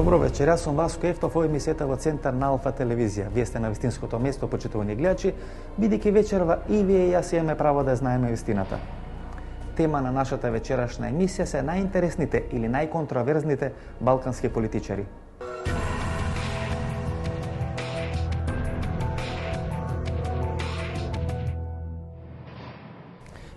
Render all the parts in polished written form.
Добро вечер, јас сум Васко Ефтов, овој емисијата во центар на Алфа телевизија. Вие сте на вистинското место, почитувани гледачи, бидејќи вечерва и вие и јас имаме право да знаеме вистината. Тема на нашата вечерашна емисија се најинтересните или најконтроверзните балкански политичари.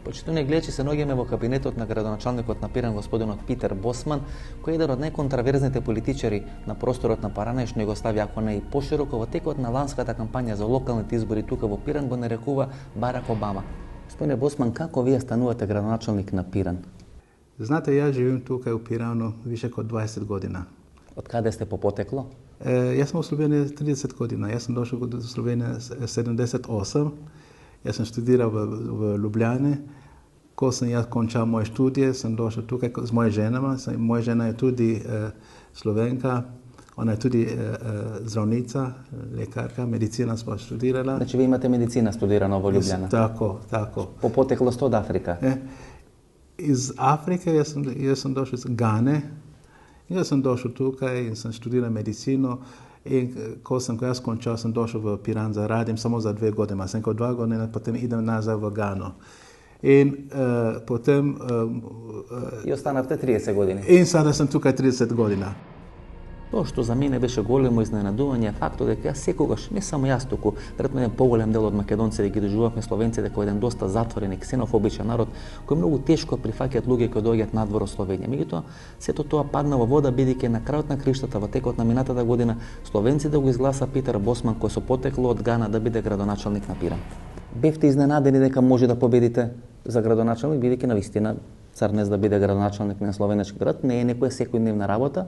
Почитувани гледачи, се наоѓаме во кабинетот на градоначалникот на Пиран, господинот Питер Босман, кој е еден од најконтроверзните политичари на просторот на поранешна Југославија, ако не и пошироко во текот на ланската кампања за локалните избори тука во Пиран, го нарекува Барак Обама. Господине Босман, како вие станувате градоначалник на Пиран? Знаете, ја живеам тука у Пирану више од 20 година. Од каде сте по потекло? Јас сум во Словенија 30 година. Јас сум дошол до Словенија 78. Јас сум студирал во Лубљане. Кога сам јас кончал моја студија, сам дошол тука с моја жена. Моја жена е туди Словенка. Она е туди здравница, лекарка, медицина смо студирала. Значи ви имате медицина студирана во Лубљана? Тако. По потекло сте од Африка? Из Африка јас сум дошол из Гане. Јас сум дошол тука и сам студирал медицину. И кога јас кончал, сам дошол во Пиран за радим само за 2 години. Сам 2 години, потем идем назад во Гано. И потем... И останавте 30 години? И сада сам тука 30 година. Тоа што за мене беше големо изненадување е фактот дека јас секогаш, не само јас туку, веројатно еден поголем дел од македонците ги доживувавме словенците како еден доста затворен и ксенофобичен народ, кој многу тешко прифаќаат луѓе кои доаѓаат надвор од Словенија. Меѓутоа, сето тоа падна во вода бидејќи на крајот на криштата во текот на минатата година словенците го изгласа Питер Босман, кој со потекло од Гана да биде градоначалник на Пиран. Бевте изненадени дека може да победите за градоначалник, бидејќи навистина Црнец да биде градоначалник на словенечки град не е некоја секојдневна работа.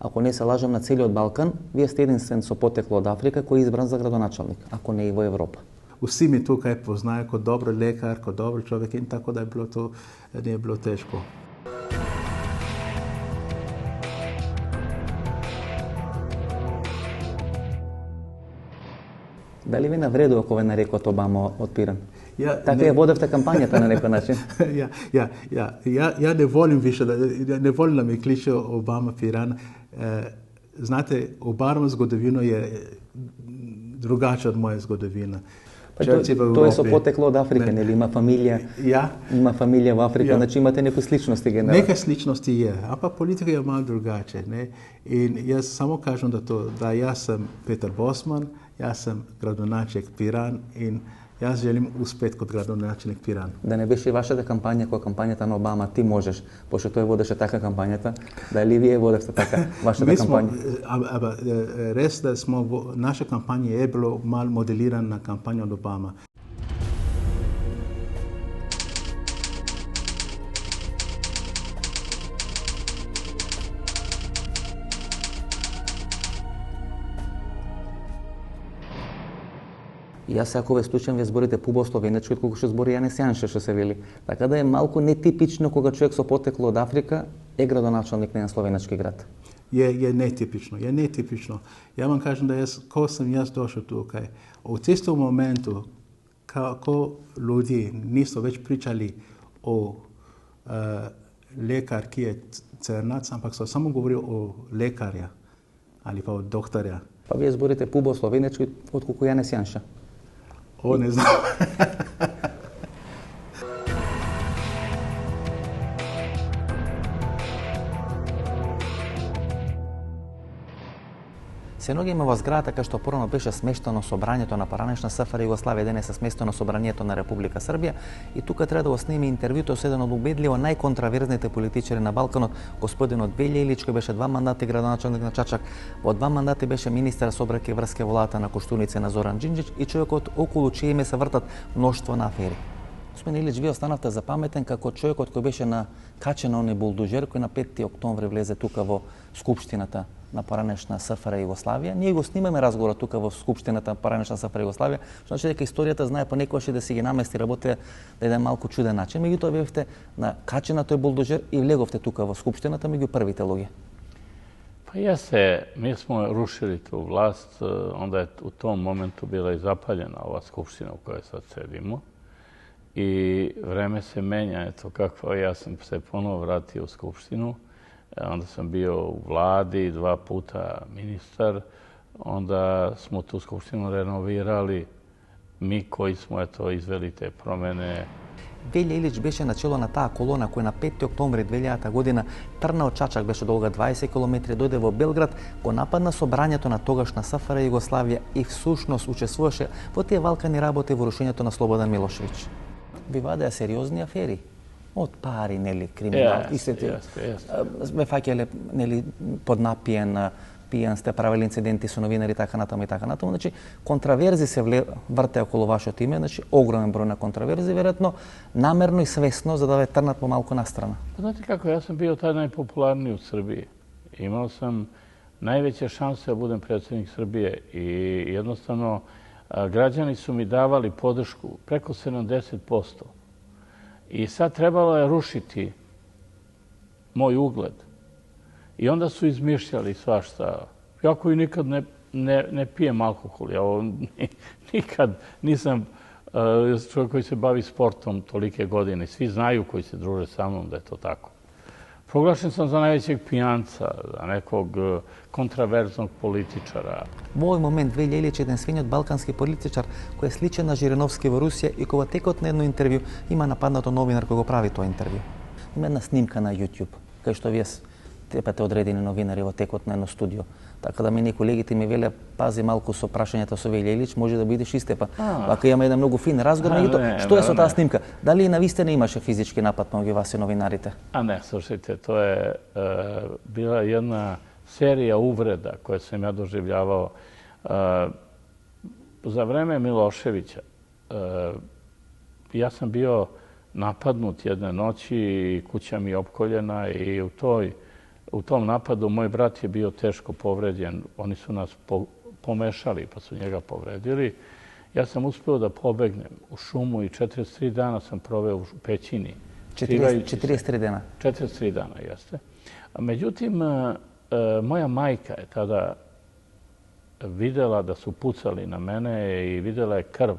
Ако не се лажам, на целиот Балкан, вие сте единствен со потекло од Африка кој е избран за градоначалник, ако не и во Европа. Уси ми тука е познае како добар лекар, како добар човек, и така да не е било тешко. Дали ви навреду ако ве нарекот Обама од Пиран? Така ја водевте кампањата на некој начин? Ја не волим више, не волим да ми клише Обама Пиран. Знаете, Обама згодовина е другача од моја згодовина. Тој е со потекло од Африка, нели? Има фамилија? Има фамилија во Африка, значи имате некои сличности генерал? Нека сличности е, а па политика е малку другаче, не? И јас само кажам да јас сум Питер Босман, јас сум градоначалник Пиран и јас желим успех код градоначалник Пиран. Да не беше вашата кампања која кампањата на Обама ти можеш, пошто тој водеше така кампањата, дали вие водевте така вашата кампања? Рес да наша кампања е било мал моделирана на кампања од Обама. Јас ако ве слушам, вие зборите пубаво словенечки, отколку што збори Јанес Јанше, што се вели. Така да е малку нетипично кога човек со потекло од Африка е градоначалник на словенечки град. Е нетипично. Ја вам кажам да кога сам јас дошол тука, од исто моменту како луѓе нисо веќе причали о лекар ки е црнац, ампак со само говори о лекарја, али па о докторја. Па вие зборите пубаво словенечки, отколку Јанес Јанша. О, не знам. Се наоѓаме во зградата кај што порано беше смештено собранието на поранешна СФР Југославија, денес е сместено собранието на Република Србија и тука треба да го сниме интервјуто со еден од убедливо најконтроверзните политичари на Балканот, господинот Велја Илич, кој беше 2 мандати градоначалник на Чачак, во 2 мандати беше министер сообраќај и врски во владата на Коштуница на Зоран Џинџич и човекот околу чие име се вртат мноштво на афери. Господин Илич, вие останавте запаметен како човекот кој беше качен на оној булдужер кој на 5 октомври влезе тука во Скупштината на поранешна СФР Југославија. Ние го снимаме разговорот тука во Скупштината на поранешна СФР Југославија, што значи дека историјата знае понекогаш и да си ги намести работите на еден малку чуден начин. Меѓутоа бевте на качен на тој булдужер и влеговте тука во Скупштината меѓу првите луѓе. Pa mi smo rušili tu vlast, onda je u tom momentu bila i zapaljena ova skupština u kojoj sad sedimo. I vreme se menja, eto kako ja sam se ponovo vratio u skupštinu. onda sam bio u vladi, 2 puta ministar, onda smo tu skupštinu renovirali, mi koji smo izveli te promene. Велја Илич беше начело на таа колона која на 5 октомври 2000 година тргна од Чачак, беше долга 20 км, дојде во Белград, го нападна собрањето на тогашна СФР Југославија и всушност учествуваше во тие валкани работи во рушењето на Слободан Милошевиќ. Ви вадеа сериозни афери од пари, нели, криминал, ве фаќале, нели, поднапиен, пијан сте, правили инциденти со новинари, така натаму и така натаму. Значи, контраверзи се врте околу вашето име, значи, огромен број на контраверзи, веројатно, намерно и свесно, за да ве трнат помалку настрана. Знаете како, јас сам био тај најпопуларнији у Србији. Имал сам највеќе шансе да будем председник Србије и jednostavno građani su mi davali podršku preko 70%. I sad trebalo je rušiti moj ugled. I onda su izmišljali svašta. Ja koji nikad ne pijem alkohol, ja nikad nisam čovjek koji se bavi sportom tolike godine. Svi znaju koji se druže sa mnom da je to tako. Proglašen sam za najvećeg pijanca, za nekog kontraverznog političara. Во овој момент Велја Илич е еден свињот балкански политичар кој е сличен на Жириновски во Русија и кој во текот на едно интервју има нападнато новинар кој го прави тоа интервју. Има една снимка на YouTube, кај што вие трепате одредени новинари во текот на едно студио. Така да мене колегите ми веле, пази малку со прашањата со Велја Илич, може да бидеш истепа. Вака имаме еден многу фин разговор, меѓутоа, што е со таа снимка? Дали навистина имаше физички напад меѓу вас и новинарите? A ne, slušajte, to je bila jedna serija uvreda koje sam ja doživljavao. Za vreme Miloševića ja sam bio napadnut jedne noći i kuća mi je opkoljena i u tom napadu moj brat je bio teško povređen. Oni su nas pomešali pa su njega povredili. Ja sam uspeo da pobegnem u šumu i 43 dana sam proveo u pećini. 43 dana? 43 dana, jeste. Međutim, moja majka je tada videla da su pucali na mene i videla je krv.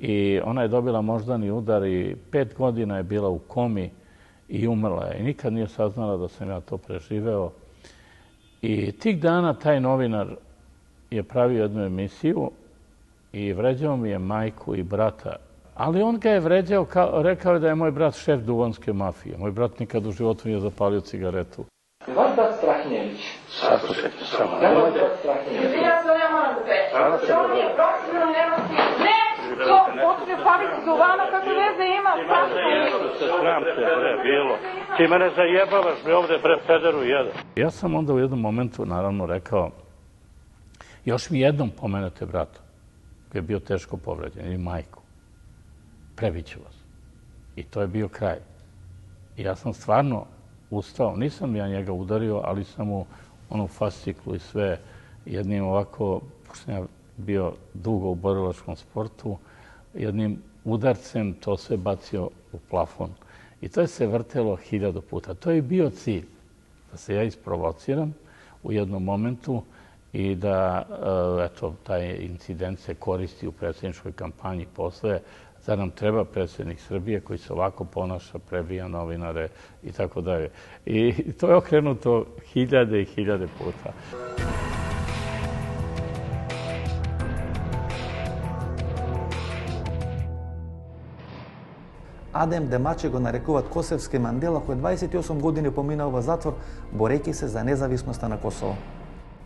I ona je dobila moždani udar i 5 godina je bila u komi i umrla je. I nikad nije saznala da sam ja to preživeo. I tih dana taj novinar je pravio jednu emisiju i vređao mi je majku i brata. Ali on ga je vređao, rekao je da je moj brat šef duvanske mafije. Moj brat nikad u životu nije zapalio cigaretu. Vaš brat Strahinjević. Saslušajte, samo. Ja vaš brat Strahinjević. Ja se ja moram da pečem. Što nije profesionalno nemosti? Ne! To počne Pavić Duvana, kakve veze ima? Sram te, bre, bilo. Ti mene zajebavaš, bre, ovde, bre, pederu jedan. Ja sam onda u jednom momentu, naravno, rekao, još mi jednom pomenete brata, koji je bio teško povređen, ili majku. Prebiću vas. I to je bio kraj. I ja sam stvarno ustao. Nisam ja njega udario, ali sam mu onu fasciklu i sve jednim ovako, pošto sam ja bio dugo u borilačkom sportu, jednim udarcem to sve bacio u plafon. I to je se vrtelo 1000 puta. To je bio cilj, da se ja isprovociram u jednom momentu i da eto, taj incident se koristi u predsjedničkoj kampanji posle. Zar nam treba predsjednik Srbije koji se ovako ponaša, prebija novinare i tako dalje. I to je okrenuto 1000 i 1000 puta. Адем Демачи го нарекуваат Косевски Мандела, кој 28 години поминал во затвор, борејќи се за независноста на Косово.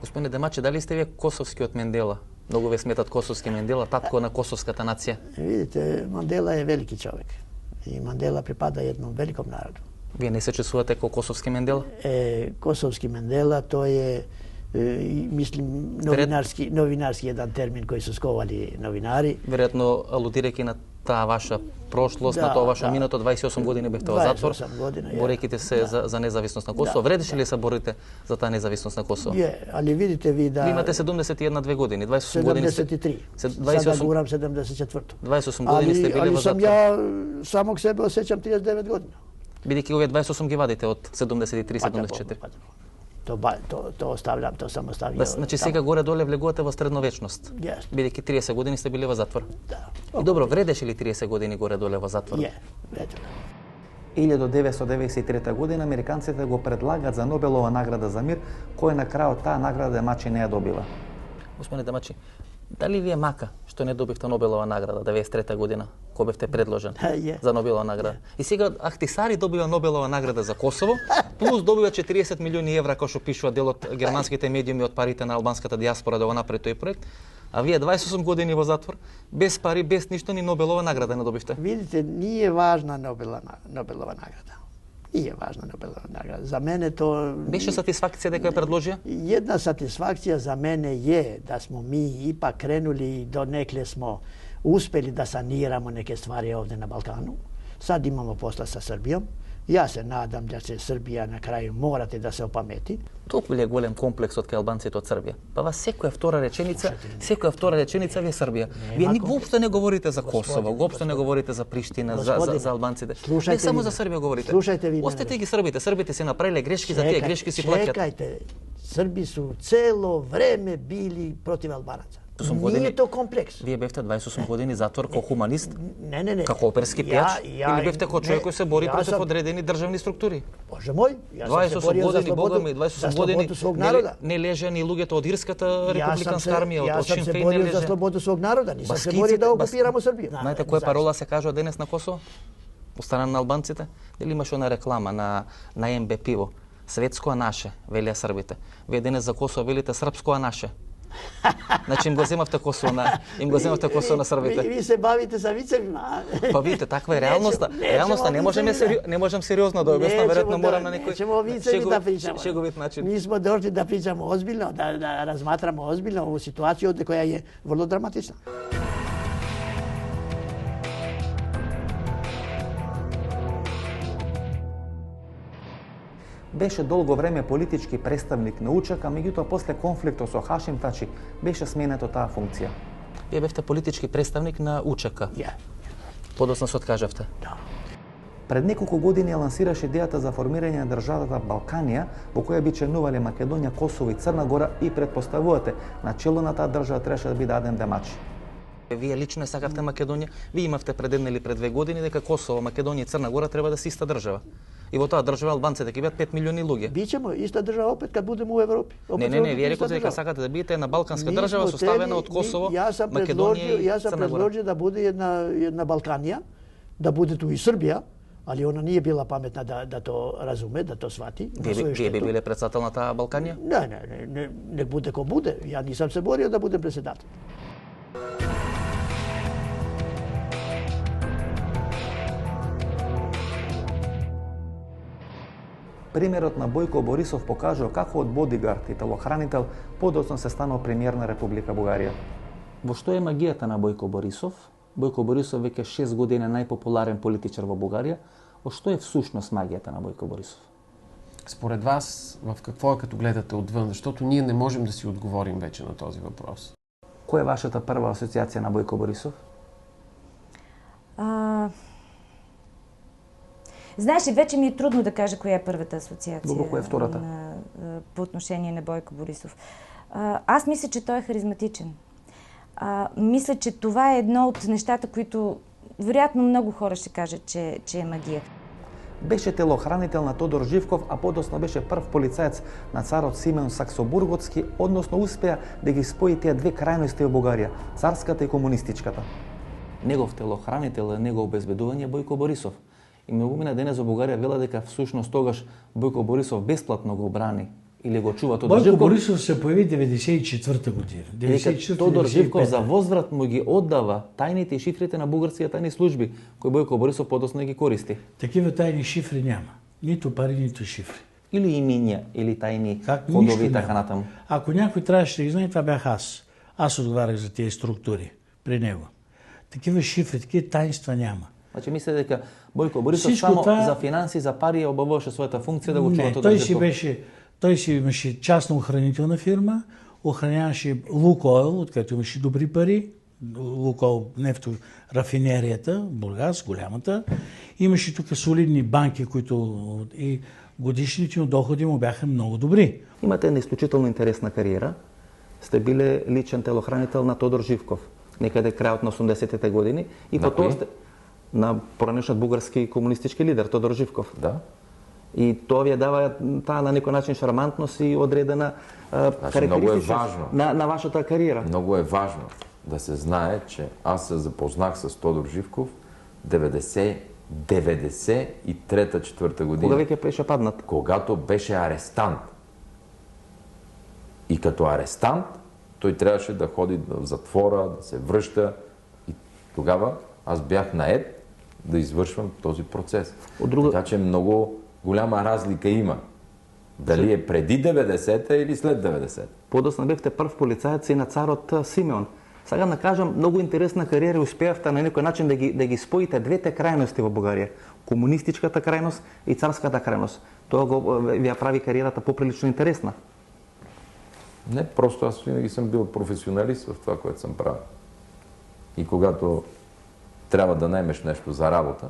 Господине Демачи, дали сте вие косовскиот Мендела? Многу ве сметат косовски Мендела, татко на косовската нација. Видите, Мандела е велики човек. И Мандела припада едном великом народу. Вие не се чувствувате како косовски Мендела? Косовски Мендела, тој е, мислим, новинарски еден термин кој се сковали новинари. Веројатно алудирајќи на таа ваша прошлост, на тоа ваше минато, 28 години бевте во затвор, борејќите се за независност на Косово. Вредеше ли се борите за таа независност на Косово? Али видите ви да... Ви имате 71-2 години, 28 години... 73. Сега говорам 74-то. 28 години сте били во затвор. Али сам ја самог себе осеќам 39 години. Бидејќи овие 28 ги вадите од 73-74. То оставljam, to samo stavljam. Значи сега горе-доле влегувате во средновечност. Бидејќи 30 години сте били во затвор. Да. И добро, вредеше ли 30 години горе-доле во затвор? Вредеше. 1993 година американците го предлагат за Нобелова награда за мир, кој на крајот таа награда Демачи не ја добива. Господине Демачи, дали ви е мака што не добивте Нобелова награда 93 година, кој бевте предложен за Нобелова награда? И сега Ахтисари добива Нобелова награда за Косово, плюс добива 40 милиони евра, кој што пишува дел од германските медиуми од парите на албанската диаспора да го направи тој проект. А вие 28 години во затвор, без пари, без ништо, ни Нобелова награда не добивте. Видите, nije важна Нобелова награда. Nije важна Нобелова награда. За мене то... Беше сатисфакција дека ја предложија? Една сатисфакција за мене е да смо ми ипак кренули и донекле смо успели да санирамо неке ствари овде на Балкану. Сад имамо посла со Србијом. Јас се надам да се Србија на крај морате да се опамети. Толку ли е голем комплекс од кај албанците од Србија? Па секоја втора реченица ви е Србија. Вие ни воопшто не говорите за Косово, воопшто не говорите за Приштина, за албанците. Не само за Србија говорите. Слушајте ви. Остете ги Србите. Србите се направиле грешки, за тие грешки си плаќаат. Чекајте. Срби су цело време били против албанаца. Nije to kompleks. Вие бевте 28 години затвор како хуманист, не. како оперски пејач, или бевте како човек кој се бори против одредени државни структури? Боже мој, јас се борио за слободу свог народа. Не лежа ни луѓето од Ирската републиканска армија, од Шин Фејн не лежа. Јас сам се борио за слободу свог народа, нисам се борио да окупирамо Србија. Знаете која парола се кажува денес на Косово? Од страна на албанците? Дали имаше она реклама на МБ пиво? Светско а наше, велија србите. Вие денес за Косово велите српско а наше. Значи им го земавте Косово на србите. Ви се бавите за вицевима. Па видите, таква е реалноста. Реалноста не можам сериозно да објаснам, веројатно морам на некој шеговит начин. Ми смо дошли да причамо озбилно, да разматрамо озбилно ову ситуација која е врло драматична. Беше долго време политички представник на УЧК, меѓутоа после конфликтот со Хашим Тачи беше сменето таа функција. Вие бевте политички представник на УЧК. Подоцна се откажавте. Да. Пред неколку години лансираше идејата за формирање на државата Балканија, во која би членувале Македонија, Косово и Црна Гора, и предпоставувате на чело на таа држава требаше да биде Адем Демачи. Вие лично сакавте Македонија, вие имавте пред 1 или пред 2 години дека Косово, Македонија и Црна Гора треба да се иста држава. И во таа држава албанците ќе бидат 5 милиони луѓе. Бичемо иста држава опет кога будеме у Европи. Не, вие рекоте дека сакате да бидете една балканска држава составена од Косово, Македонија и Црна Гора. Јас сам предложил да биде една Балканија, да биде ту и Србија, али она не била паметна да то разуме, да то свати. Вие би биле председател на таа Балканија? Не буде кој буде. Ја нисам се борио да будем председател. Примерот на Бојко Борисов покажува како од бодигард и телохранител подоцна се станал премиер на Република Бугарија. Во што е магијата на Бојко Борисов? Бојко Борисов веќе 6 години е најпопуларен политичар во Бугарија. Во што е всушност магијата на Бојко Борисов? Според вас, в какво е като гледате отвън? Защото ние не можем да си отговорим вече на този въпрос. Која е вашата прва асоциација на Бојко Борисов? Знаеш, вече ми е трудно да кажа коя е първата асоциация. Добро, коя е втората? По отношение на Бойко Борисов. Аз мисля, че той е харизматичен. Мисля, че това е едно от нещата, които вероятно много хора ще кажат, че е магия. Беше телохранител на Тодор Живков, а подоцна беше прв полицаец на царот Симеон Саксобурготски, односно успеа да ги спои тие две крајности во Бугарија, царската и комунистичката. Негов телохранител и негов обезбедување Бојко Борисов. И многумина денес во Бугарија вела дека всушност тогаш Бојко Борисов бесплатно го брани или го чува Тодор Живков. Бојко Борисов се појави 94-та година. Тодор Живков за возврат му ги оддава тајните и шифрите на бугарските тајни служби, кои Бојко Борисов подоцна ги користи. Такива тајни шифри няма. Ниту пари, ниту шифри. Или имиња, или тајни кодови и така натаму. Ако някој требаше да ги знае, това бях аз. Аз одговарях за тези структури при него. Такива шифри, такива тајнства няма. Значи мислите дека Бојко Борисов само за финанси, за пари обавуваше својата функција да го чува Тодор Живков? Той си имаше частна охранителна фирма, охраняваше Лукойл, откъдето имаше добри пари, Лукойл нефторафинерията, Бургас, голямата. Имаше тук солидни банки, които и годишните доходи му бяха много добри. Имате една исклучително интересна кариера. Сте биле личен телохранител на Тодор Живков, некаде крајот на 80-те години. И потоа сте на поранешниот бугарски комунистички лидер Тодор Живков. Да. И тоа ви дава таа на некој начин шармантност и одредена характеристичност на вашата кариера. Много е важно да се знае, че аз се запознах с Тодор Живков 93-4 година. Кога веќе беше паднат? Когато беше арестант. И като арестант той трябваше да ходи в затвора, да се връща. И тогава аз бях наед да извършвам този процес. Така че много голяма разлика има. Дали е преди 90-та или след 90-та. Подоцна бевте прв полицаец и на царот Симеон. Сега да кажам, много интересна кариера и успеевте на некој начин да ги споите двете крајности во Бугарија. Комунистичката крајност и царската крајност. Тоа ви ја прави кариерата поприлично интересна. Не, просто аз винаги съм бил професионалист в това, което съм правил. И когато трябва да наемеш нещо за работа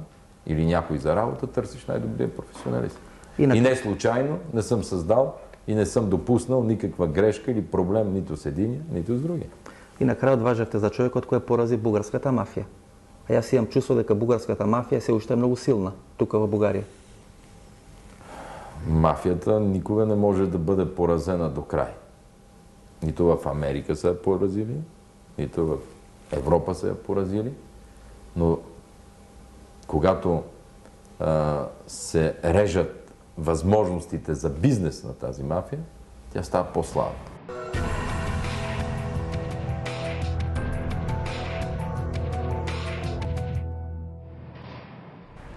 или някой за работа, търсиш най-добрия професионалист. И не случайно не съм създал и не съм допуснал никаква грешка или проблем нито с единия, нито с другия. И накрая отважахте за човекот кој порази бугарската мафија. А јас имам чувство дека бугарската мафија се уште е многу силна тука во Бугарија. Мафията никога не може да бъде поразена до край. Нито в Америка са я поразили, нито в Европа са я поразили, но когато се режат възможностите за бизнес на тази мафия, тя става по-слаба.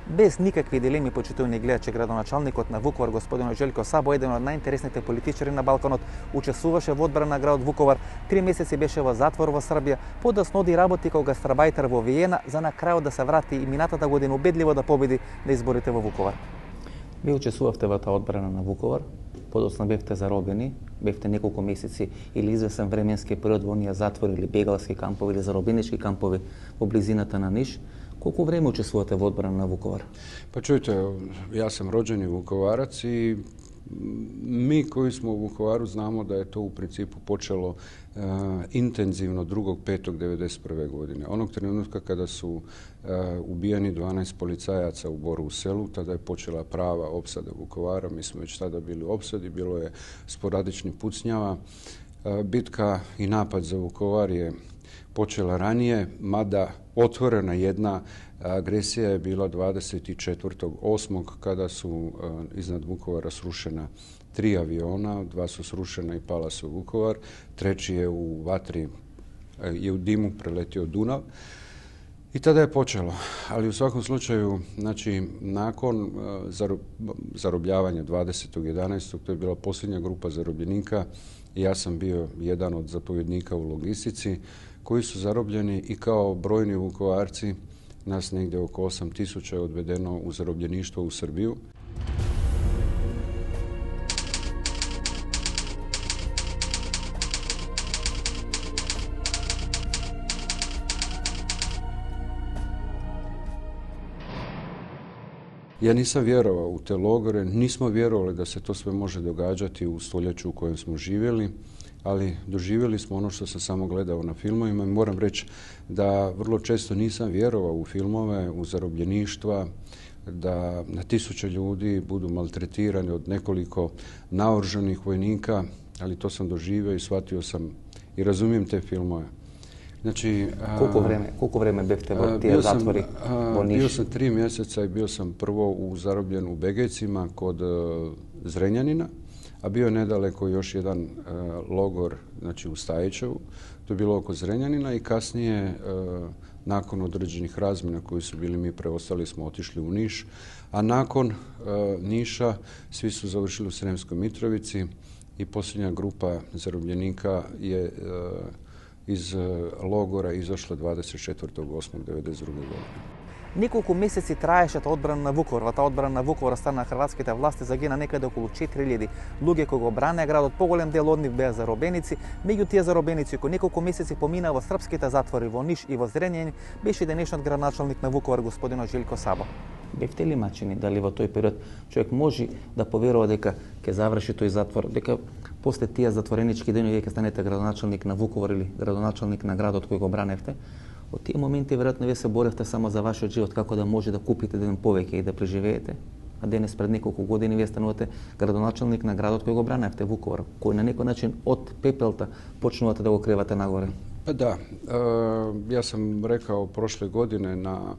Без никакви дилеми, почитувани гледачи, градоначалникот на Вуковар, господин Желко Сабо, еден од најинтересните политичари на Балканот, учествуваше во одбрана на градот Вуковар, 3 месеци беше во затвор во Србија, подасно оди работи како гастарбајтер во Виена, за на крајот да се врати и минатата година убедливо да победи на изборите во Вуковар. Вие учествувавте во таа одбрана на Вуковар, подоцна бевте заробени, бевте неколку месеци или извесен временски период во оние затвори или бегалски кампови или заробенички кампови во близината на Ниш. Колко време учествувате во одбрана на Вуковар? Pa čujte, ja sam rođeni Vukovarac i mi koji smo u Vukovaru znamo da je to u principu počelo intenzivno 2.5.1991. godine. Onog trenutka kada su ubijani 12 policajaca u Borovu Selu, tada je počela prava opsada Vukovara. Mi smo već tada bili u opsadi, bilo je sporadični pucnjava. Bitka i napad za Vukovar je počela ranije, mada otvorena jedna agresija je bila 24.8. kada su iznad Vukovara srušena 3 aviona, 2 su srušena i pala su u Vukovar, 3. je u vatri, je u dimu preletio Dunav. I tada je počelo, ali u svakom slučaju, znači, nakon zarobljavanja 20.11. to je bila posljednja grupa zarobljenika i ja sam bio jedan od zapovjednika u logistici koji su zarobljeni i kao brojni Vukovarci, nas negdje oko 8.000 je odvedeno u zarobljeništvo u Srbiju. Ja nisam vjerovao u te logore, nismo vjerovali da se to sve može događati u stoljeću u kojem smo živjeli, ali doživjeli smo ono što sam samo gledao na filmovima i moram reći da vrlo često nisam vjerovao u filmove, u zarobljeništva, da na 1000 ljudi budu maltretirani od nekoliko naoružanih vojnika, ali to sam doživio i shvatio sam i razumijem te filmove. Znači, koliko vreme bevte u tije zatvori u Nišu? Bio sam 3 mjeseca i bio sam prvo zarobljen u Begejcima kod Zrenjanina, a bio je nedaleko još jedan logor, znači u Stajićevu, to je bilo oko Zrenjanina i kasnije nakon određenih razmjena koji su bili mi preostali smo otišli u Niš, a nakon Niša svi su završili u Sremskoj Mitrovici i posljednja grupa zarobljenika je iz logora izašla 24.8.1992. godine. Неколку месеци траеше таа одбрана на Вуковар. Во таа одбрана на Вуковар стана хрватските власти загина некаде околу 4000 луѓе кои го бранеа градот. Поголем дел од нив беа заробеници. Меѓу тие заробеници кои неколку месеци помина во српските затвори во Ниш и во Зренјани беше денешниот градоначалник на Вуковар господин Желко Сабо. Бевте ли мачени дали во тој период човек може да поверува дека ќе заврши тој затвор, дека после тие затворенички денови ќе станете градоначалник на Вуковар или градоначалник на градот кој го браневте? Od tih momente vjerojatno vi se borite samo za vaš život, kako da može da kupite jedan poveke i da preživijete. A danas pred nekoliko godina vi stanovate gradonačelnik na grad od kojeg obranjate, Vukovar, koji na neki način od pepelta počnuvate da ga okrivate nagore. Pa da, ja sam rekao prošle godine na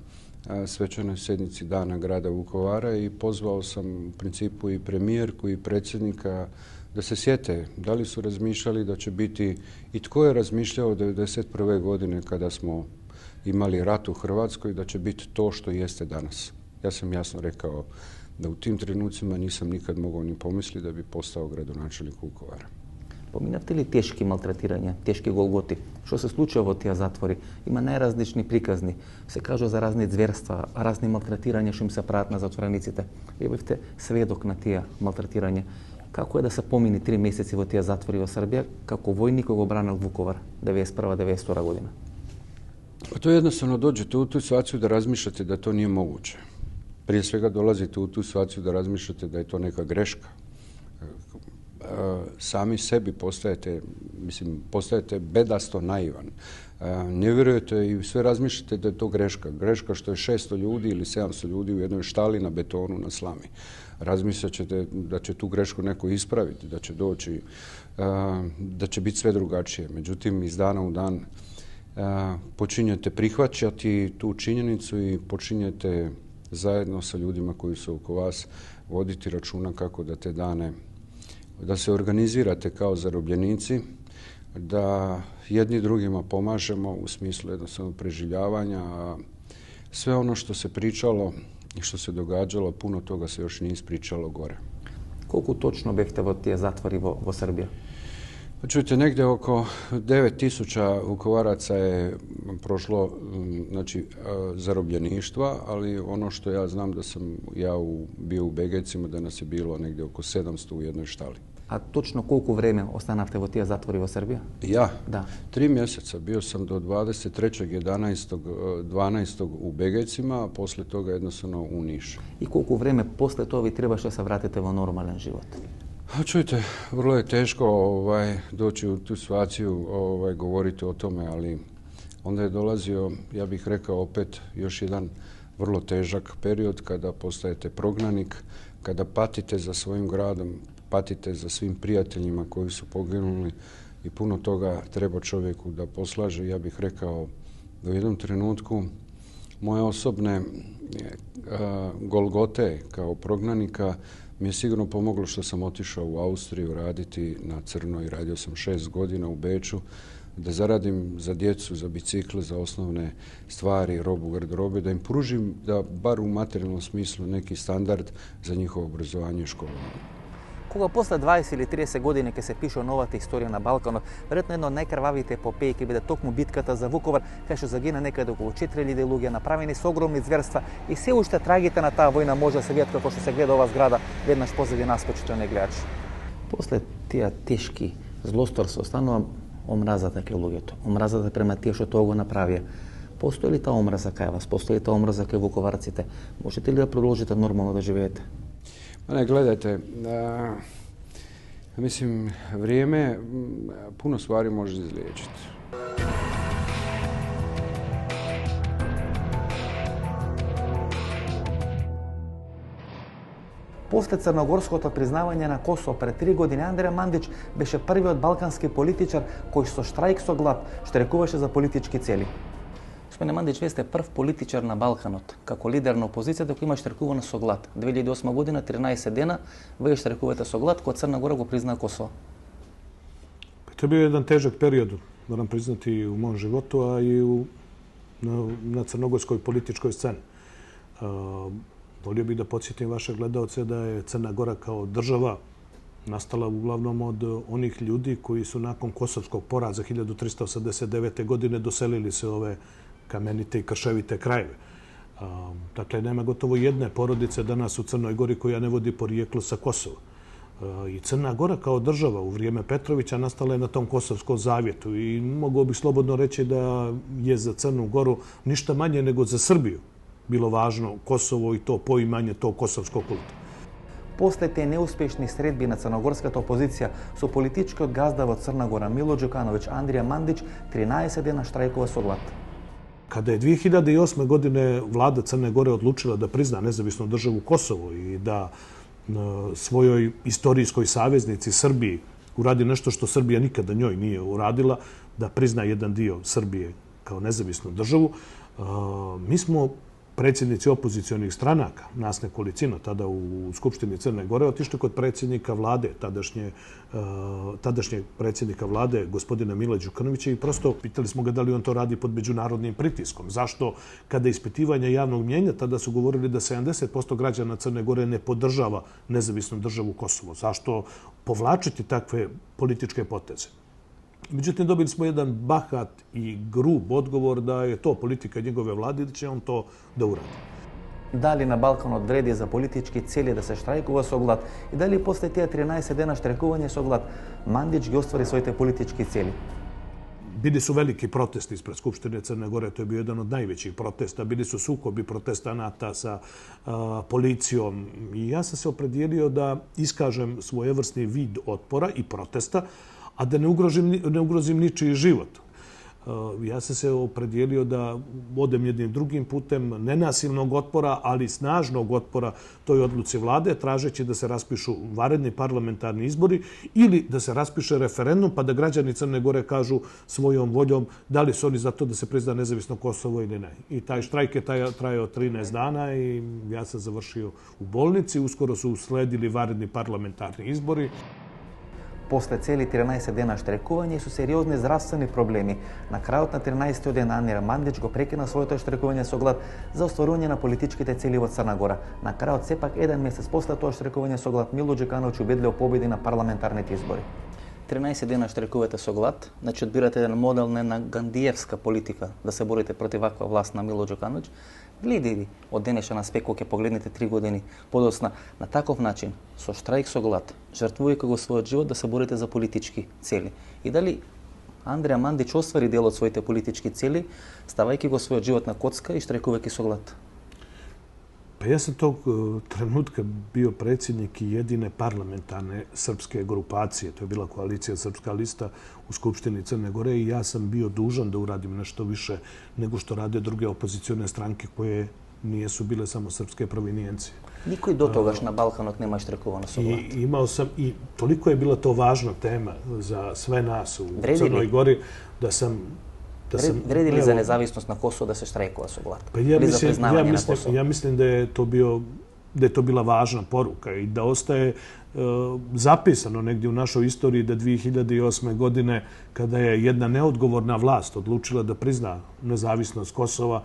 svečanoj sjednici Dana grada Vukovara i pozvao sam u principu i premijerku i predsjednika da se sjete da li su razmišljali da će biti i tko je razmišljao 1991. godine kada smo imali rat u Hrvatskoj da će biti to što jeste danas. Ja sam jasno rekao da u tim trenucima nisam nikad mogao ni pomisliti da bi postao gradonačelnik Vukovara. Pominjate li teški maltretiranja, teški golgoti? Što se slučajeva v tija zatvori? Ima najrazlični prikazni. Se kažu za razne zverstva, razni maltretiranja što im se pravят na zatvorenicite. Vi biste svedok na tija maltretiranja. Kako je da se pomini 3 meseci v tija zatvori v Srbija, kako vojnik ga obranil Vukovar 1991-1992 godina? To jednostavno dođete u tu situaciju da razmišljate da to nije moguće. Prije svega dolazite u tu situaciju da razmišljate da je to neka greška. Sami sebi postajete bedasto naivan. Ne vjerujete i sve razmišljate da je to greška. Greška što je 600 ljudi ili 700 ljudi u jednoj štali na betonu na slami. Razmišljate da će tu grešku neko ispraviti, da će doći, da će biti sve drugačije. Međutim, iz dana u dan počinjete prihvaćati tu činjenicu i počinjete zajedno sa ljudima koji su oko vas voditi računa kako da te dane, da se organizirate kao zarobljenici, da jedni drugima pomažemo u smislu jednostavno preživljavanja, a sve ono što se pričalo i što se događalo, puno toga se još nije ispričalo gore. Koliko točno bihte v tije zatvori vo Srbiji? Pa čujte, negdje oko 9000 Vukovaraca je prošlo zarobljeništva, ali ono što ja znam da sam ja bio u Begecima, da nas je bilo negdje oko 700 u jednoj štali. A točno koliko vreme ostanavte v tije zatvori vo Srbiji? Ja? Da. 3 mjeseca. Bio sam do 23.11.12. u Begecima, a poslije toga jednostavno u Nišu. I koliko vreme posle toga vi trebaše se vratite v normalan život? Čujte, vrlo je teško doći u tu situaciju, govoriti o tome, ali onda je dolazio, ja bih rekao opet, još jedan vrlo težak period kada postajete prognanik, kada patite za svojim gradom, patite za svim prijateljima koji su poginuli i puno toga treba čovjeku da poslaže. Ja bih rekao da u jednom trenutku moje osobne golgote kao prognanika mi je sigurno pomoglo što sam otišao u Austriju raditi na crno i radio sam 6 godina u Beču da zaradim za djecu, za bicikle, za osnovne stvari, robu, garderobe, da im pružim da bar u materijalnom smislu neki standard za njihovo obrazovanje i školovanje. Кога после 20 или 30 години ќе се пише новата историја на Балканот, веројатно една од најкрвавите епопеи ќе биде токму битката за Вуковар, кај што загина некаде околу 4000 луѓе, направени со огромни зверства и се уште трагите на таа војна може да се видат како што се гледа ова зграда веднаш позади нас, почитувани гледачи. После тие тешки злосторства останува омразата кај луѓето, омразата према тие што тоа го направија. Постои ли таа омраза кај вас? Постои ли таа омраза кај вуковарците? Можете ли да продолжите нормално да живеете? Ne, gledajte, mislim, vrijeme puno stvari može izliječiti. После црногорското признавање на Косово пред 3 години, Андреја Мандич беше првиот балкански политичар кој со штрајк со глад штрекуваше за политички цели. Господине Мандич, вие сте прв политичар на Балканот, како лидер на опозицијата кој има штрекувано со глад. 2008 година, 13 дена, вие штрекувате со глад, кога Црна Гора го признаа Косово. To je bio jedan težak period, moram priznati, i u mom životu, a i na crnogorskoj političkoj sceni. Volio bih da podsjetim vaše gledalce da je Crna Gora kao država nastala uglavnom od onih ljudi koji su nakon kosovskog poraza 1389. godine doselili se ove kamenite i krševite krajeve. Dakle, nema gotovo jedne porodice danas u Crnoj Gori koja ne vodi porijeklo sa Kosova. I Crna Gora kao država u vrijeme Petrovića nastala je na tom Kosovskom zavjetu i mogao bih slobodno reći da je za Crnu Goru ništa manje nego za Srbiju bilo važno Kosovo i to poimanje tog kosovskog kulta. После те неуспешни средби на црногорската опозиција со политичкиот газда во Црна Гора Мило Ѓукановиќ, Андреја Мандич 13 дена штрајкува со глад. Kada je 2008. godine vlada Crne Gore odlučila da prizna nezavisnu državu Kosovo i da svojoj istorijskoj saveznici Srbiji uradi nešto što Srbija nikada njoj nije uradila, da prizna jedan dio Srbije kao nezavisnu državu, mi smo predsjednici opozicionih stranaka, nas nekolicina, tada u Skupštini Crne Gore, otišli kod predsjednika vlade, tadašnjeg predsjednika vlade, gospodina Mila Đukanovića, i prosto pitali smo ga da li on to radi pod međunarodnim pritiskom. Zašto, kada ispitivanja javnog mnjenja, tada su govorili da 70% građana Crne Gore ne podržava nezavisnu državu Kosovo. Zašto povlačiti takve političke poteze? Međutim, dobili smo jedan bahat i grub odgovor da je to politika njegove vlade i da će on to da uradi. Da li na Balkanu vredi za politički cilj da se štrajkува со глад и дали после тие 13 дена штрajkување со глад Mandić ги оствари своите политички цели? Bili su veliki protesti ispred Skupštine Crne Gore, to je bio jedan od najvećih protesta. Bili su sukobi protestanata sa policijom i ja sam se opredijelio da iskažem svojevrsni vid otpora i protesta, a da ne ugrozim ničiji život. Ja sam se opredijelio da odem jednim drugim putem nenasilnog otpora, ali snažnog otpora toj odluci vlade, tražeći da se raspišu vanredni parlamentarni izbori ili da se raspiše referendum pa da građani Crne Gore kažu svojom voljom da li su oni za to da se prizna nezavisno Kosovo ili ne. I taj štrajk je trajao 13 dana i ja sam završio u bolnici. Uskoro su usledili vanredni parlamentarni izbori. После цели 13 дена штрajkување су сериозни здравствени проблеми. На крајот на 13 ден Андрија Мандич го прекина своето штрajkување со глад за остварување на политичките цели во Црна Гора. На крајот, сепак еден месец после тоа штрajkување со глад, Мило Џукановиќ убедливо победи на парламентарните избори. 13 дена штрajkувате со глад, значи одбирате еден модел на гандиевска политика да се борите против ваква власт на Мило Џукановиќ. Гледајќи од денешен аспект, кога ќе погледнете 3 години подоцна, на таков начин, со штрajk со глад, жртвувајќи го својот живот да се борите за политички цели. И дали Андрија Мандич оствари дел од своите политички цели, ставајќи го својот живот на коцка и штрajkувајќи со глад? Pa ja sam tog trenutka bio predsjednik i jedine parlamentarne srpske grupacije. To je bila koalicija Srpska lista u Skupštini Crne Gore i ja sam bio dužan da uradim nešto više nego što rade druge opozicione stranke koje nijesu bile samo srpske provinijencije. Никој до тогаш на Балканот нема штрajkувано со глад. I imao sam, i toliko je bila to važna tema za sve nas u Crnoj Gori da sam... Вреди ли за независност на Косово да се штрajkува со глад? Pa ja mislim da je to bila važna poruka i da ostaje zapisano negdje u našoj istoriji da 2008. godine, kada je jedna neodgovorna vlast odlučila da prizna nezavisnost Kosova,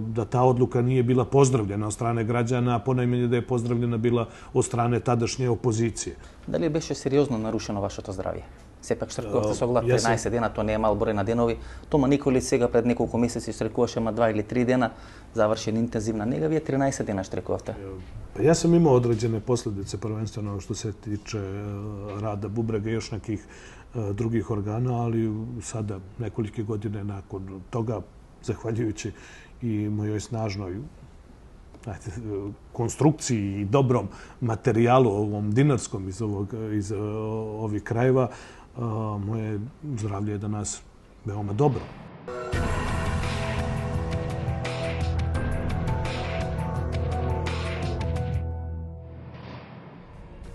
da ta odluka nije bila pozdravljena od strane građana, a ponajmanje da je pozdravljena bila od strane tadašnje opozicije. Дали беше сериозно нарушено вашето здравје? Сепак штрajkувавте со глад 13 дена, тоа не е мал број на денови. Тома Николиć сега пред неколку месеци штрajkуваше ма 2 или 3 дена, завршена интензивна нега, вие 13 дена штрajkувавте. Pa ja sam imao određene posljedice, prvenstveno što se tiče rada bubrega i još nekih drugih organa, ali sada nekolike godine nakon toga, zahvaljujući i mojoj snažnoj konstrukciji i dobrom materijalu, ovom dinarskom iz ovih krajeva, moje zdravlje je danas veoma dobro.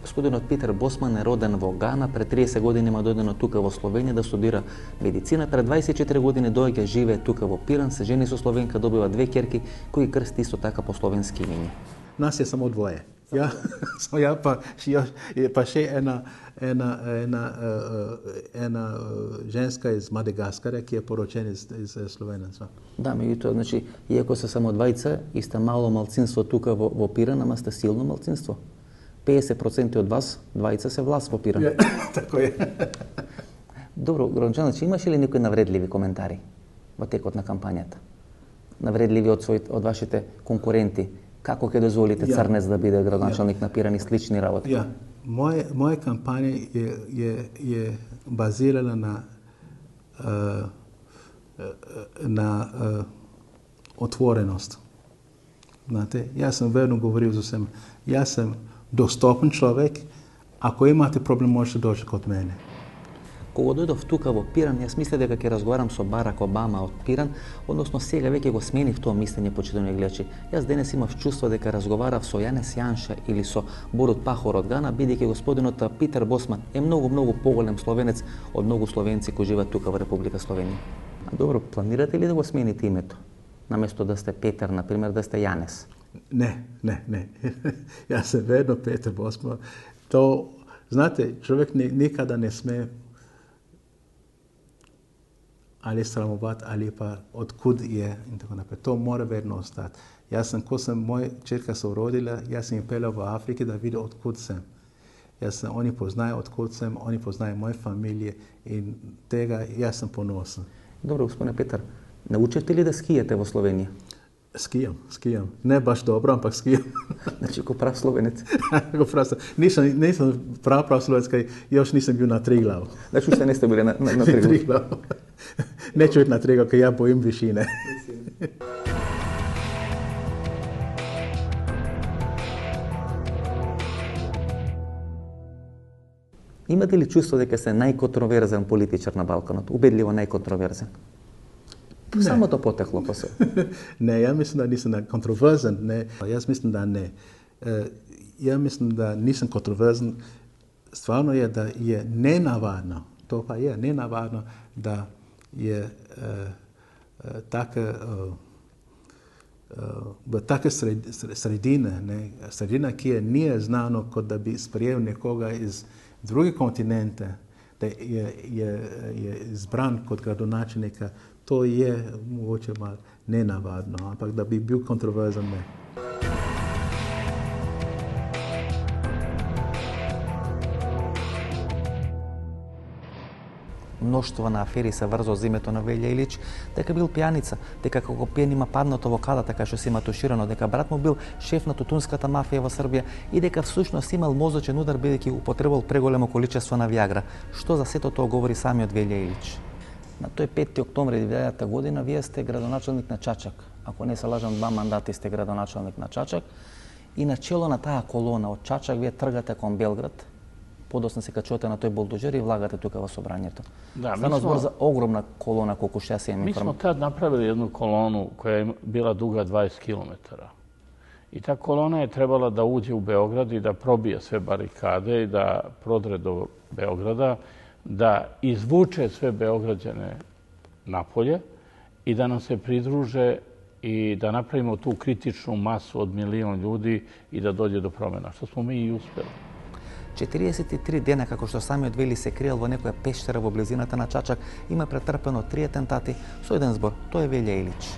Господинот Питер Босман е роден во Гана, пред 30 години има дојдено тука во Словенија да студира медицина. Пред 24 години доаѓа, живее тука во Пиран, се жени со Словенка, добива 2 керки, кои крсти исто така по словенски имиња. Nas je samo dvoje. Ja pa še ena ženska iz Madagaskara, ki je poročena iz Slovenaca. Да, меѓутоа, значи, иако се само двајца, и сте мало малцинство тука во Пиран, ама сте силно малцинство. 50% од вас, двајца се власт во Пиран. Тако е. Добро, Грончановиќ, имаше ли некои навредливи коментари во текот на кампањата? Навредливи од вашите конкуренти? Како ќе дозволите Црнец да биде градоначалник на Пиран и слични работи? Моја кампања je bazirana na otvorenost. Znate, ja sam verno govorio za svema. Ja sam dostupan čovjek. Ako imate problem, možete doći kod mene. Кога дојдов тука во Пиран, јас мислев дека ќе разговарам со Барак Обама од Пиран, односно сега веќе го сменив тоа мислење, почитувани гледачи. Јас денес имав чувство дека разговарав со Јанес Јанша или со Борут Пахор од Гана, бидејќи господинот Питер Босман е многу поголем словенец од многу словенци кои живеат тука во Република Словенија. А добро, планирате ли да го смените името? Наместо да сте Петер, например, да сте Јанес? Не. Јас се ведно Петер Босман. То, знате, човек никада не сме ali sramovat, ali pa odkud je in tako naprej. To mora vedno ostati. Ko sem moja čerka se urodila, jaz sem jih peljal v Afriki, da vidi odkud sem. Oni poznajo odkud sem, oni poznajo moje familije in tega jaz sem ponosen. Dobro, gospodine Petar, naučite li da skijete v Sloveniji? Skijam. Ne baš dobro, ampak skijam. Znači, ko prav slovenec? Nisam prav slovenec, kaj još nisam bil na Triglavu. Znači, ušte niste bili na Triglavu? Neću biti na Triglavu, ker ja bojim višine. Имате ли чувство дека се најконтроверзен политичар на Балканот? Убедливо најконтроверзен? Самото потекло по се. Не, ja mislim da nisam kontroverzen. Ne. Jaz mislim da ne. Ja mislim da nisam kontroverzen. Stvarno je da je nenavadno, to pa je nenavadno, da je v take sredine, sredina, ki je nije znano kot da bi sprejel nekoga iz druge kontinente, da je izbran kot gradonačelnika, to je mogoče malo nenavadno, ampak da bi bil kontroverzen, ne. Мноштво на афери се врзо за името на Велја Илич, дека бил пијаница, дека како пијан има паднато во кадата, кај што се има туширано, дека брат му бил шеф на тутунската мафија во Србија и дека всушност имал мозочен удар бидејќи употребувал преголемо количество на Виагра, што за сето тоа говори самиот Велја Илич. На тој 5 октомври 2000 година вие сте градоначелник на Чачак. Ако не се лажам, 2 мандати сте градоначелник на Чачак и на чело на таа колона од Чачак вие тргате кон Белград. Подоцна се качувате на тој болдужер и влагате тука во собрањето. Да, Стано збор за огромна колона, колку што јас имам информација. Ми смо тад направили едну колону која е била дуга 20 километара. И та колона je trebala da uđe u Beograd i da probije sve barikade i da prodre do Beograda, da izvuče sve Beograđane napolje i da nam se pridruže i da napravimo tu kritičnu masu od 1 milion ljudi i da dođe do promjena, što smo mi i uspeli. 43 дена, како што самиот Вели се криел во некоја пештера во близината на Чачак, има претрпено 3 атентати со еден збор. Тој е Велја Илич.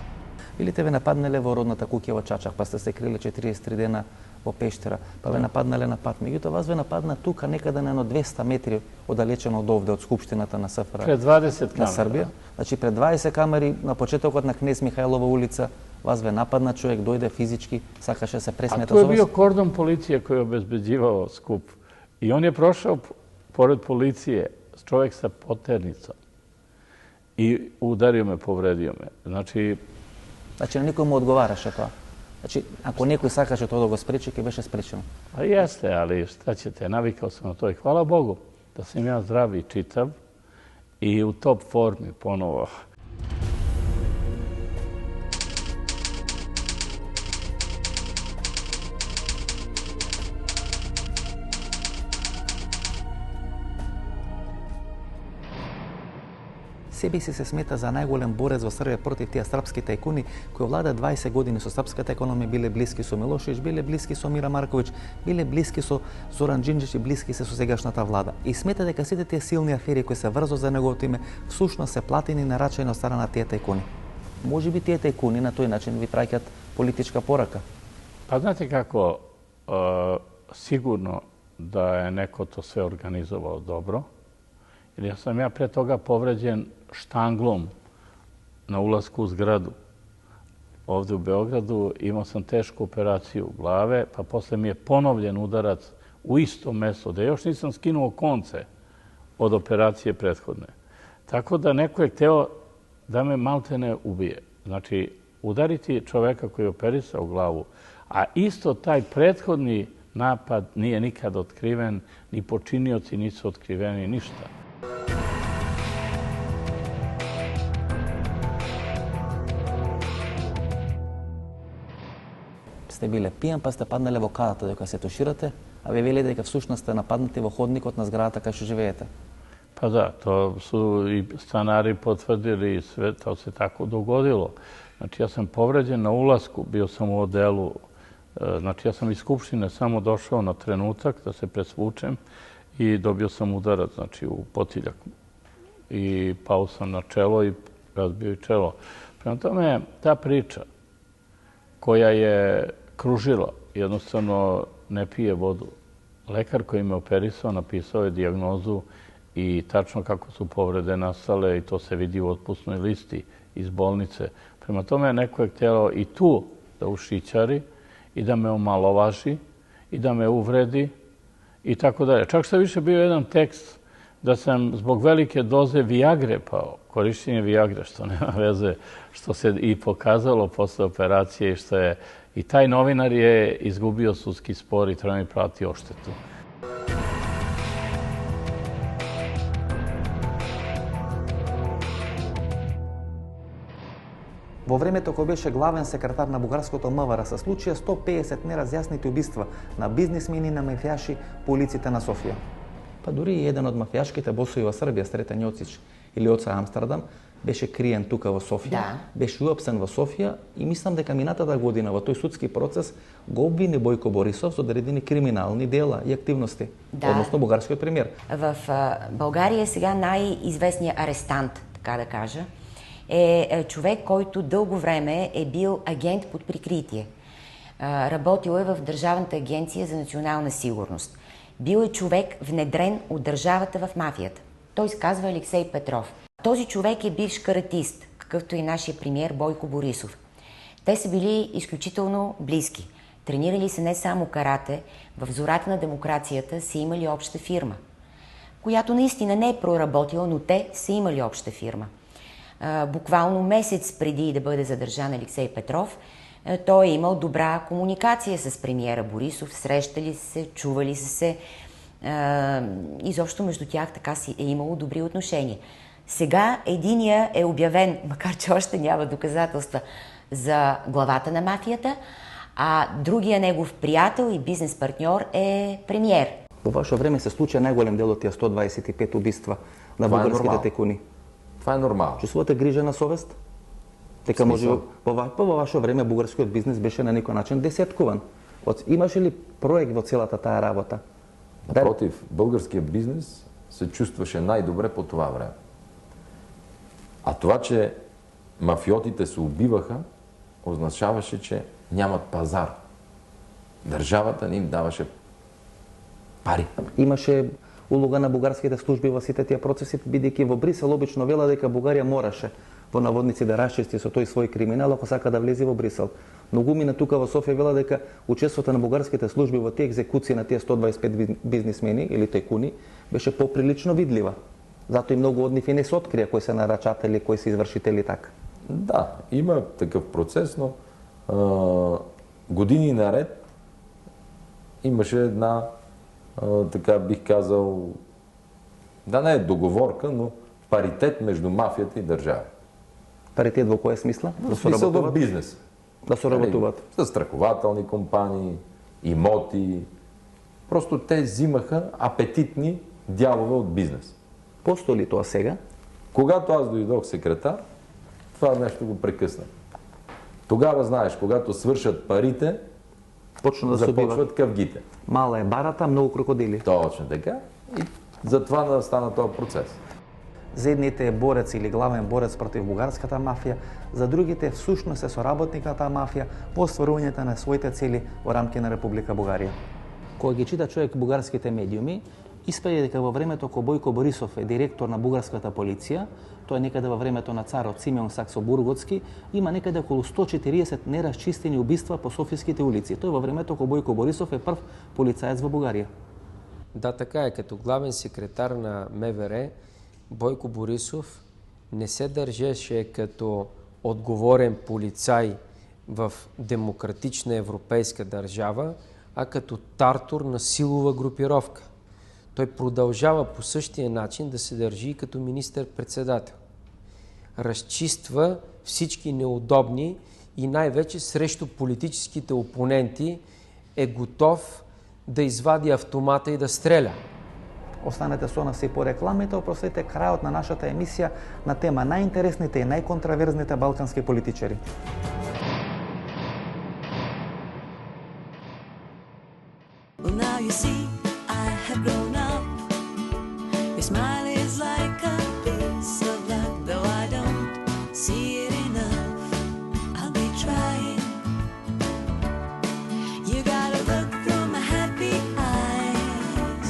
Или те ве нападнале во родната куќа во Чачак, па сте се крили 43 дена во пештера, па ве нападнале на пат. Меѓутоа, вас ве нападна тука некаде на 200 метри оддалечено од овде, од Скупштината на СФР. Пред 20 камери. На Србија. Значи, пред 20 камери, на почетокот на Кнез Михајлова улица, вас ве нападна човек, дојде физички, сакаше се пресмета за вас. А тој е био кордон полиција кој обезбеđivao skup. I on je prošao pored policije, čovjek sa poternicom. I udario me, povredio me. Znači, на никој му одговараше тоа. Значи, ако некој сакаше тоа да го спречи, ќе беше спречено. Pa jeste, ali šta ćete, navikao sam na to i hvala Bogu da sam ja zdrav i čitav i u top formi ponovo. Себеси се смета за најголем борец во Србија против тие српски тајкуни кои влада 20 години со српската економија, биле блиски со Милошевиќ, биле блиски со Мира Марковиќ, биле блиски со Зоран Џинџич и блиски се со сегашната влада. И смета дека сите тие силни афери кои се врзо за неговото име всушност се платени на рачај од страна на тие тајкуни. Може би тие тајкуни на тој начин ви праќаат политичка порака. Pa znate kako, sigurno da je neko to sve organizovao dobro. Jer sam ja pre toga povređen štanglom na ulasku u zgradu. Ovde u Beogradu imao sam tešku operaciju glave, pa posle mi je ponovljen udarac u istom mestu, da još nisam skinuo konce od operacije prethodne. Tako da neko je hteo da me maltene ubije. Znači, udariti čoveka koji je operisao glavu, a isto taj prethodni napad nije nikad otkriven, ni počinioci nisu otkriveni, ništa. сте биле пијан, па сте паднале во кадата дека се туширате, а ве велите дека всушност сте нападнати во ходникот на зградата кај што живеете. Pa da, to su i stanari potvrdili i sve, to se tako dogodilo. Znači, ja sam povređen na ulasku, bio sam u odelu, znači, ja sam iz Skupštine samo došao na trenutak da se presvučem i dobio sam udarac, znači, u potiljak. I pao sam na čelo i razbio i čelo. Prema tome, ta priča koja je kružila, jednostavno ne pije vodu. Lekar koji me operisao napisao je dijagnozu i tačno kako su povrede nastale i to se vidi u otpusnoj listi iz bolnice. Prema tome, neko je htjelo i tu da ušićari i da me omalovaži i da me uvredi i tako dalje. Čak što je više bio jedan tekst da sam zbog velike doze Viagre pao, korišćenje Viagre, što nema veze, što se i pokazalo posle operacije i što je i taj novinar je izgubio sudski spor i treba mi plati odštetu. Во времето кога беше главен секретар на бугарското МВР се случија 150 неразјаснати убиства на бизнисмени и на мафијаши по улиците на Софија. Па дури и еден од мафијашките босови во Србија, Сретен Јоцич или Оца Амстердам, беше криен тука во Софија, беше уапсен во Софија и мислам дека минатата година во тој судски процес го обвини Бојко Борисов за одредени криминални дела и активности, односно бугарскиот премиер. В България сега най-известният арестант, така да кажа, е човек, който дълго време е бил агент под прикритие. Работил е в Държавната агенция за национална сигурност. Бил е човек внедрен от държавата в мафията. Той се казва Алексей Петров. Този човек е бивш каратист, какъвто и нашия премиер Бойко Борисов. Те са били изключително близки. Тренирали се не само карате, в зората на демокрацията са имали обща фирма, която наистина не е проработила, но те са имали обща фирма. Буквално месец преди да бъде задържан Алексей Петров, той е имал добра комуникация с премиера Борисов, срещали се, чували се, изобщо между тях така си е имало добри отношения. Сега единия е обявен, макар че още няма доказателства, за главата на мафията, а другия негов приятел и бизнес партньор е премиер. Во ваше време се случи најголем дел од тие 125 убиства на бугарските текуни. Това е нормално. Чувствувате грижа на совест? Дека може во ваше време бугарскиот бизнес беше на некој начин десеткуван. Имаше ли проект во целата таа работа? Напротив, българският бизнес се чувстваше най-добре по това време. А това, че мафиотите се убиваха, означаваше, че нямат пазар. Държавата не им даваше пари. Имаше улога на бугарските служби во сите тие процеси, бидејќи во Брисел обично вела дека Бугарија мораше во наводници да расчисти со тој свој криминал ако сака да влезе во Брисел. Многумина тука во Софија вела дека учеството на бугарските служби во тие екзекуции на тие 125 бизнисмени или текуни беше поприлично видлива. Затоа и многу од нив и не се открија кои се нарачатели, кои се извршители така. Да, има такъв процес, но години наред имаше една, така бих казал, да не е договорка, но паритет между мафията и държава. Паритет во која смисла? В смисъл в бизнес. Да се работуват. Застрахователни компании, имоти. Просто те взимаха апетитни дялове от бизнес. Постои ли това сега? Когато аз дойдох секретар, това нещо го прекъсна. Тогава, знаеш, когато свършат парите, започват къвгите. Мала е барата, много крокодили. Точно така. И затова настана този процес. За едните е борец или главен борец против бугарската мафија, за другите всушност е соработник на таа мафија во остварувањето на своите цели во рамки на Република Бугарија. Кога ги чита човек бугарските медиуми, испаѓа дека во времето кога Бојко Борисов е директор на бугарската полиција, тоа е некаде во времето на царот Симеон Саксо-Бурготски, има некаде околу 140 нерасчистени убиства по софиските улици. Тоа е во времето кога Бојко Борисов е прв полицаец во Бугарија. Да, така е. Като главен секретар на МВР, Бойко Борисов не се държеше като отговорен полицай в демократична европейска държава, а като тартор на силова групировка. Той продължава по същия начин да се държи като министър-председател. Разчиства всички неудобни и най-вече срещу политическите опоненти е готов да извади автомата и да стреля. Останете со нас и по рекламите, опростите крајот на нашата емисија на тема најинтересните и најконтраверзните балкански политичари. Well, now you see, I have grown up. Your smile is like a piece of luck, though I don't see it enough. I'll be trying. You gotta look through my happy eyes.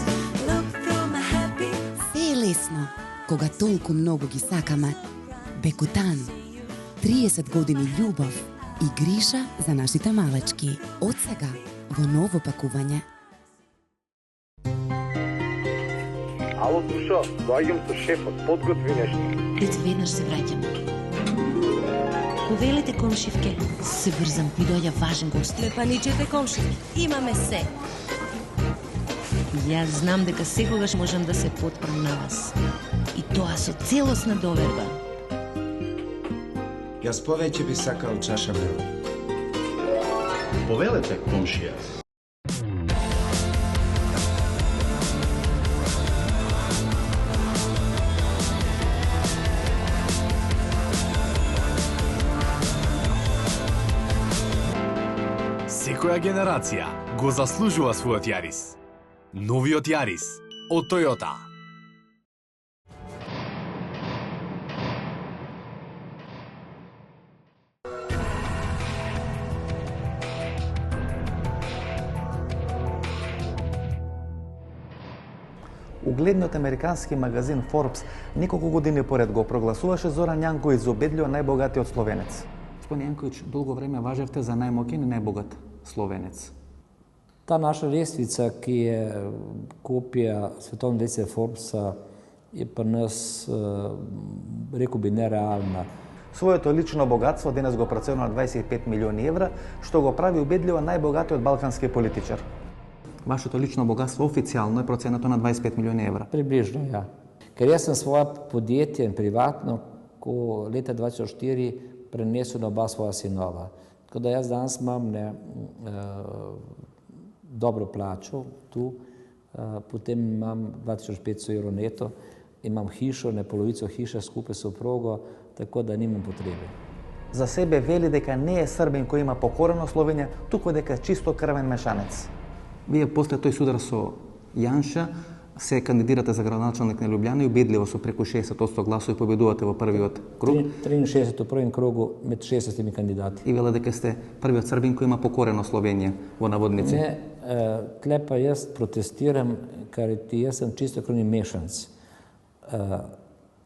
Look through my happy. Се е лесно, кога толку многу ги сакаме. Бекутан. 30 години љубов и гриша за нашите малечки. Од сега во ново пакување. Ало, Душо, доаѓам со шефот, подготви нешто. Дете, веднаш се враќам. Повелете, комшивке, се брзам, ми доаѓа важен гост. Лепаничете, комшивке, имаме се. Јас знам дека секогаш можам да се потпрам на вас. И тоа со целосна доверба. Јас повеќе би сакал чаша млеко. Повелете, комшија. Секоја генерација го заслужува својот Јарис. Новиот Јарис од Toyota. Угледниот американски магазин Forbes неколку години поред го прогласуваше Зоран Јанковиќ за убедливо најбогатиот словенец. Господин Јанковиќ, долго време важевте за најмоќен и најбогат словенец. Та наша лествица, ki je kopija svetovne lestvice Forbesa, je pri nas, rekel bi, nerealna. Своето лично богатство денес го проценува на 25 милиони евра, што го прави убедливо најбогатиот балкански политичар. Вашето лично богатство официјално е проценето на 25 милиони евра. Приближно, ja. Ker jaz sem svoje podjetje privatno, ko leta 2004 prenesel na oba svoja sinova. Tako da jaz danes imam dobro plačo tu, potem imam 2500 evrov neto, imam hišo, ne polovico hiše skupaj s soprogo, tako da nimam potrebe. За себе вели дека не е србин кој има покорено Словенија, туку дека е чисто крвен мешанец. Вие после тој судар со Јанша се кандидирате за градоначалник на Лјубљана и убедливо со преку 60% гласови победувате во првиот круг. 63 првиот кругу меѓу 60 кандидати. И веле дека сте првиот србин кој има покорено Словенија во наводници. Не, тле па јас протестирам, ker јас сам чисто крвни мешанц.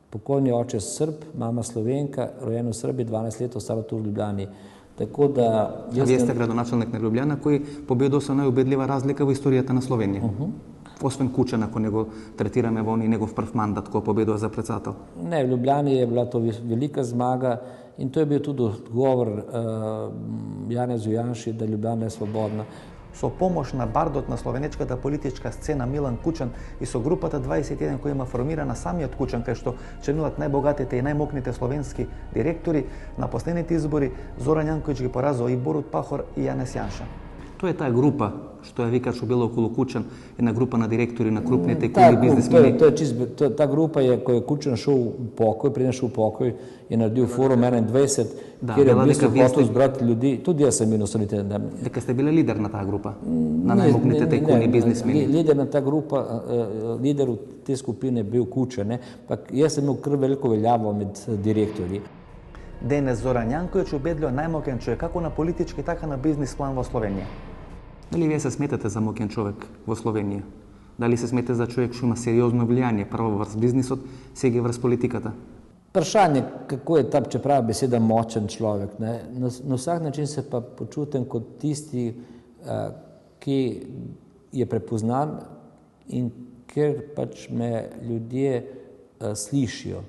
Покойни oče Srb, mama Slovenka, rojen v Srbiji, 12 let, ostalo tu v Ljubljani. Tako da... А вие сте градоначалник на Лјубљана, кој победил со најубедлива разлика во историјата на Словенија. Освен Кучан, ако не го третираме во оној негов прв мандат, кој победува за председател. Не, в Ljubljani je bila to velika zmaga in to je bil tudi odgovor Janezu Janši, da Ljubljana je svobodna. Со помош на бардот на словенечката политичка сцена Милан Кучан и со групата 21 која има формирана самиот Кучан, кај што членуваат најбогатите и најмокните словенски директори, на последните избори Зоран Јанковиќ ги поразува и Борут Пахор и Јанес Јанша. Тоа е таа група што ја вика што била околу Кучан, една група на директори на крупните кули бизнесмени. Та група je која Кучан шол у покој, преди шол у покој, je naredil forum 21, kjer je v bistvu hotel zbrati ljudi, tudi jaz sem bil nositelj. Дека сте биле лидер на таа група, на најмокните тајкуни бизнесмени. Лидер на таа група, лидер од те skupine je bil Кучан, пак јас съм имал кр велико велјаво мед директори. Денес Зоран Јанковиќ убедливо најмоќен човек како на политички, така на бизнес план во Словенија. Дали вие се сметате за моќен човек во Словенија? Дали се сметате за човек што има сериозно влијание прво врз бизнисот, сега врз политиката? Vprašanje, kako je ta, če pravi beseda, močen človek. Na vsak način se pa počutim kot tisti, ki je prepoznan in ker pač me ljudje slišijo.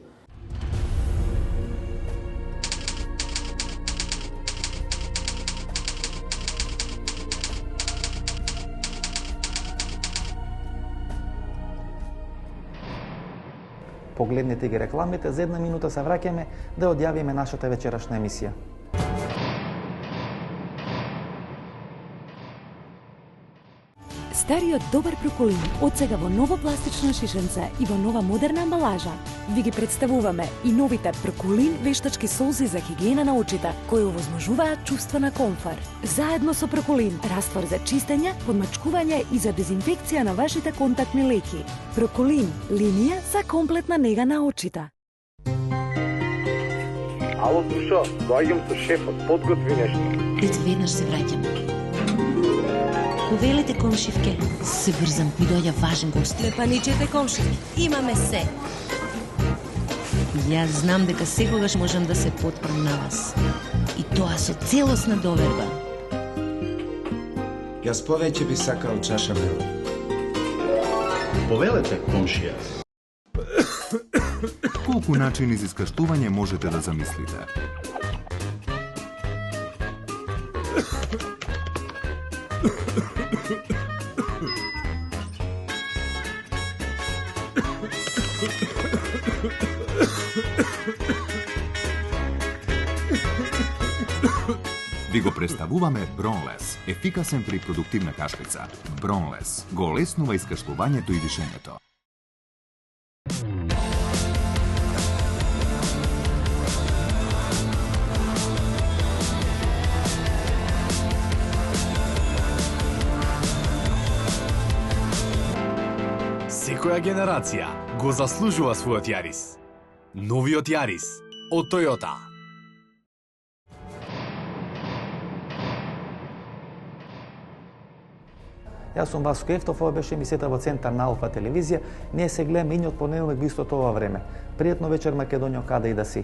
Погледнете ги рекламите, за една минута се враќаме да одјавиме нашата вечерашна емисија. стариот добар проколин, отсега во ново пластично шишенце и во нова модерна амбалажа. Ви ги представуваме и новите проколин вештачки солзи за хигиена на очите, кои овозможуваат чувство на комфор. Заедно со проколин, раствор за чистење, подмачкување и за дезинфекција на вашите контактни леки. Проколин, линија за комплетна нега на очите. Ало, Душо, доаѓам со шефот, подготви нешто. Дец веднаш се враќам. Повелете, комшивке, се брзам, ми доаѓа важен гост. Не паничете, комши, имаме се. Јас знам дека секогаш можам да се потпрам на вас. И тоа со целосна доверба. Јас повеќе би сакал чаша мела. Повелете, комшија. Колку начини за искаштување можете да замислите? Ви го представуваме Бронлес, ефикасен при продуктивна кашлица. Бронлес го олеснува искашлувањето и дишењето. Секоја генерација го заслужува својот Јарис. Новиот Јарис од Тојота. Јас сум Васко Ефтов, ова беше емисијата во Центар на Алфа телевизија. Ние се гледаме и од понеделник во истото ова време. Пријатно вечер, Македонија, каде и да си.